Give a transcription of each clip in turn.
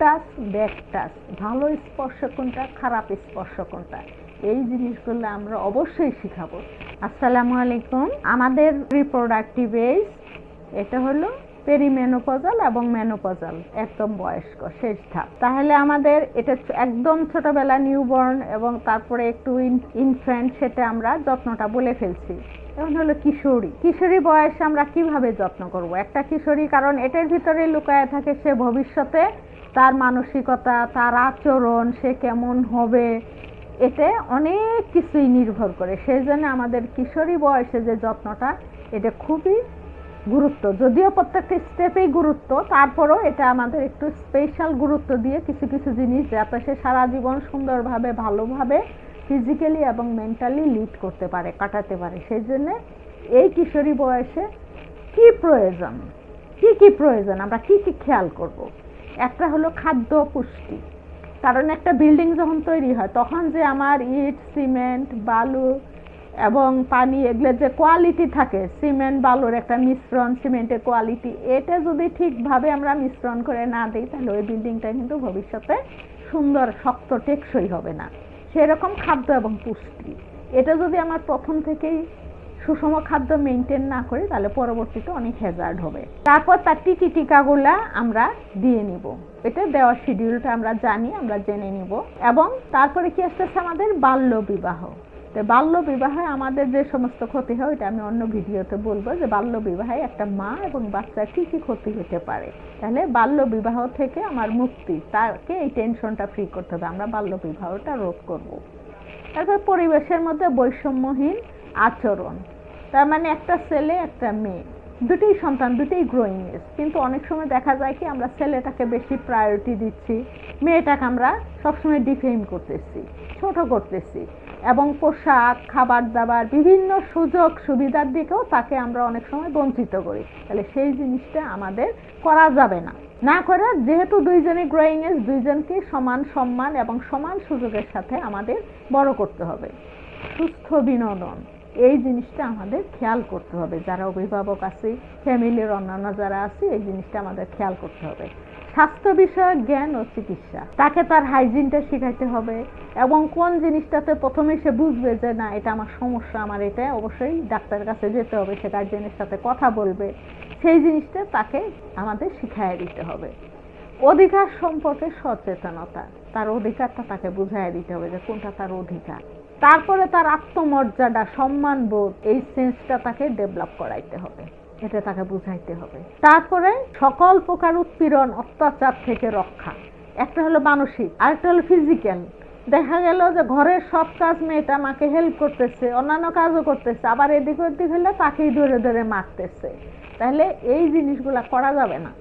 Touch back touch, ভালো স্পর্শ কোনটা, খারাপ স্পর্শ কোনটা, এই জিনিসগুলো আমরা অবশ্যই শিখাবো। আসসালামু আলাইকুম। আমাদের রিপ্রোডাক্টিভ এজ এটা হলো পেরিমেনোপজাল এবং মেনোপজাল, একদম বয়স্ক শেষ ধাপ। তাহলে আমাদের এটা একদম ছোটবেলা নিউবর্ন এবং তারপরে একটু ইনফ্যান্ট, সেটা আমরা যত্নটা বলে ফেলছি। এখন হলো কিশোরী। কিশোরী বয়সে আমরা কিভাবে যত্ন করব একটা কিশোরী, কারণ এটার ভিতরে লুকায় থাকে সে ভবিষ্যতে তার মানসিকতা, তার আচরণ, সে কেমন হবে, এতে অনেক কিছুই নির্ভর করে। সেই জন্য আমাদের কিশোরী বয়সে যে যত্নটা, এটা খুবই গুরুত্ব। যদিও প্রত্যেকটা স্টেপেই গুরুত্ব, তারপরও এটা আমাদের একটু স্পেশাল গুরুত্ব দিয়ে কিছু কিছু জিনিস, যাতে সে সারা জীবন সুন্দরভাবে ভালোভাবে ফিজিক্যালি এবং মেন্টালি লিড করতে পারে, কাটাতে পারে। সেই জন্য এই কিশোরী বয়সে কি প্রয়োজন, কি প্রয়োজন, আমরা কি খেয়াল করব। একটা হলো খাদ্য পুষ্টি। কারণ একটা বিল্ডিং যখন তৈরি হয় তখন যে আমার ইট, সিমেন্ট, বালু এবং পানি, এগুলোর যে কোয়ালিটি থাকে, সিমেন্ট বালুর একটা মিশ্রণ, সিমেন্টের কোয়ালিটি, এটা যদি ঠিকভাবে আমরা মিশ্রণ করে না দিই, তাহলে ওই বিল্ডিংটা কিন্তু ভবিষ্যতে সুন্দর, শক্ত, টেকসই হবে না। সেরকম খাদ্য এবং পুষ্টি, এটা যদি আমার প্রথম থেকেই সুষম খাদ্য মেনটেন না করি, তাহলে পরবর্তীতে অনেক হ্যাজার্ড হবে। তারপর তার টিকাগুলা আমরা দিয়ে নিব, এটা দেওয়ার শিডিউলটা আমরা জানি, আমরা জেনে নিব। এবং তারপরে কি আসতেছে আমাদের বাল্য বিবাহ। তো বাল্য বিবাহে আমাদের যে সমস্ত ক্ষতি হয়, এটা আমি অন্য ভিডিওতে বলবো, যে বাল্য বিবাহে একটা মা এবং বাচ্চার কি ক্ষতি হতে পারে। তাহলে বাল্য বিবাহ থেকে আমার মুক্তি, তাকে এই টেনশনটা ফ্রি করতে হবে, আমরা বাল্য বিবাহটা রোধ করব। তারপর পরিবেশের মধ্যে বৈষম্যহীন আচরণ। তার মানে একটা ছেলে একটা মেয়ে, দুটোই সন্তান, দুটোই গ্রোয়িং এজ, কিন্তু অনেক সময় দেখা যায় কি আমরা ছেলেটাকে বেশি প্রায়োরিটি দিচ্ছি, মেয়েটাকে আমরা সবসময় ডিফেম করতেছি, ছোট করতেছি, এবং পোশাক, খাবার দাবার, বিভিন্ন সুযোগ সুবিধার দিকেও তাকে আমরা অনেক সময় বঞ্চিত করি। তাহলে সেই জিনিসটা আমাদের করা যাবে না। না করে, যেহেতু দুইজনই গ্রোয়িং এজ, দুইজনকে সমান সম্মান এবং সমান সুযোগের সাথে আমাদের বড় করতে হবে। সুস্থ বিনোদন, এই জিনিসটা আমাদের খেয়াল করতে হবে। যারা অভিভাবক আছে, ফ্যামিলির অন্যান্য যারা আছে, এই জিনিসটা আমাদের খেয়াল করতে হবে। স্বাস্থ্য বিষয়ক জ্ঞান ও চিকিৎসা, তাকে তার হাইজিনটা শেখাইতে হবে, এবং কোন জিনিসটাতে প্রথমে সে বুঝবে যে না এটা আমার সমস্যা, আমার এটা অবশ্যই ডাক্তারের কাছে যেতে হবে, সে গার্জিয়ানের সাথে কথা বলবে, সেই জিনিসটা তাকে আমাদের শিখাইয়ে দিতে হবে। অধিকার সম্পর্কে সচেতনতা, তার অধিকারটা তাকে বুঝাইয়া দিতে হবে যে কোনটা তার অধিকার। তারপরে তার আত্মমর্যাদা, সম্মানবোধ, এই সেন্সটা তাকে ডেভেলপ করাইতে হবে, এটা তাকে বুঝাইতে হবে। তারপরে সকল প্রকার উৎপীড়ন, অত্যাচার থেকে রক্ষা। একটা হলো মানসিক, আরেকটা হলো ফিজিক্যাল। দেখা গেল যে ঘরের সব কাজ মেয়েটা মাকে হেল্প করতেছে, অন্যান্য কাজও করতেছে, আবার এদিক ওদিক হলে তাকেই ধরে ধরে মারতেছে। তাহলে এই জিনিসগুলা করা যাবে না।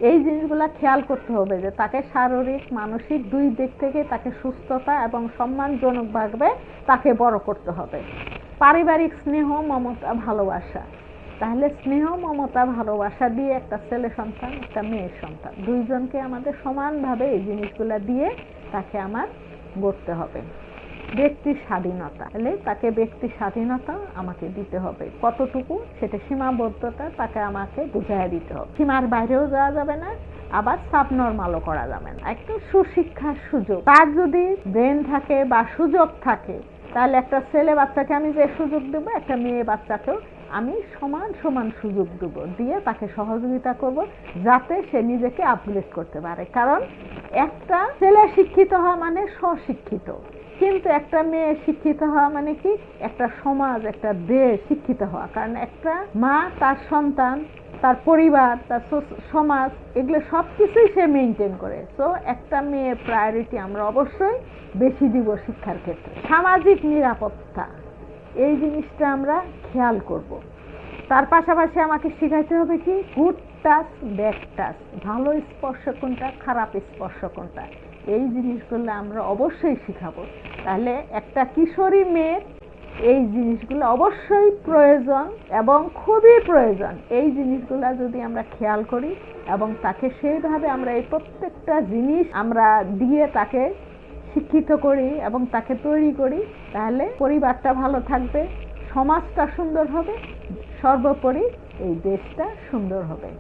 এই জিনিসগুলা খেয়াল করতে হবে যে তাকে শারীরিক, মানসিক দুই দিক থেকে তাকে সুস্থতা এবং সম্মানজনকভাবে তাকে বড় করতে হবে। পারিবারিক স্নেহ, মমতা, ভালোবাসা। তাহলে স্নেহ, মমতা, ভালোবাসা দিয়ে একটা ছেলে সন্তান, একটা মেয়ের সন্তান, দুইজনকে আমাদের সমানভাবে এই জিনিসগুলা দিয়ে তাকে আমার গড়তে হবে। ব্যক্তি স্বাধীনতা, তাহলে তাকে ব্যক্তি স্বাধীনতা আমাকে দিতে হবে। কতটুকু, সেটা সীমাবদ্ধতা তাকে আমাকে বুঝাইয়া দিতে হবে। সীমার বাইরেও যাওয়া যাবে না, আবার সাবনর্মালও করা যাবে না। একটা সুশিক্ষার সুযোগ, তার যদি ব্রেন থাকে বা সুযোগ থাকে, তাহলে একটা ছেলে বাচ্চাকে আমি যে সুযোগ দেব, একটা মেয়ে বাচ্চাকেও আমি সমান সমান সুযোগ দেব, দিয়ে তাকে সহযোগিতা করব, যাতে সে নিজেকে আপগ্রেড করতে পারে। কারণ একটা ছেলে শিক্ষিত হওয়া মানে স্বশিক্ষিত, কিন্তু একটা মেয়ে শিক্ষিত হওয়া মানে কি, একটা সমাজ, একটা দেশ শিক্ষিত হওয়া। কারণ একটা মা তার সন্তান, তার পরিবার, তার সমাজ, এগুলো সব কিছুই সে মেনটেন করে। তো একটা মেয়ের প্রায়োরিটি আমরা অবশ্যই বেশি দিব শিক্ষার ক্ষেত্রে। সামাজিক নিরাপত্তা, এই জিনিসটা আমরা খেয়াল করব। তার পাশাপাশি আমাকে শিখাইতে হবে কি, গুড টাচ ব্যাড টাচ, ভালো স্পর্শ কোনটা, খারাপ স্পর্শ কোনটা, এই জিনিসগুলো আমরা অবশ্যই শিখাবো। তাহলে একটা কিশোরী মেয়ের এই জিনিসগুলো অবশ্যই প্রয়োজন এবং খুবই প্রয়োজন। এই জিনিসগুলো যদি আমরা খেয়াল করি এবং তাকে সেইভাবে আমরা এই প্রত্যেকটা জিনিস আমরা দিয়ে তাকে শিক্ষিত করি এবং তাকে তৈরি করি, তাহলে পরিবারটা ভালো থাকবে, সমাজটা সুন্দর হবে, সর্বোপরি এই দেশটা সুন্দর হবে।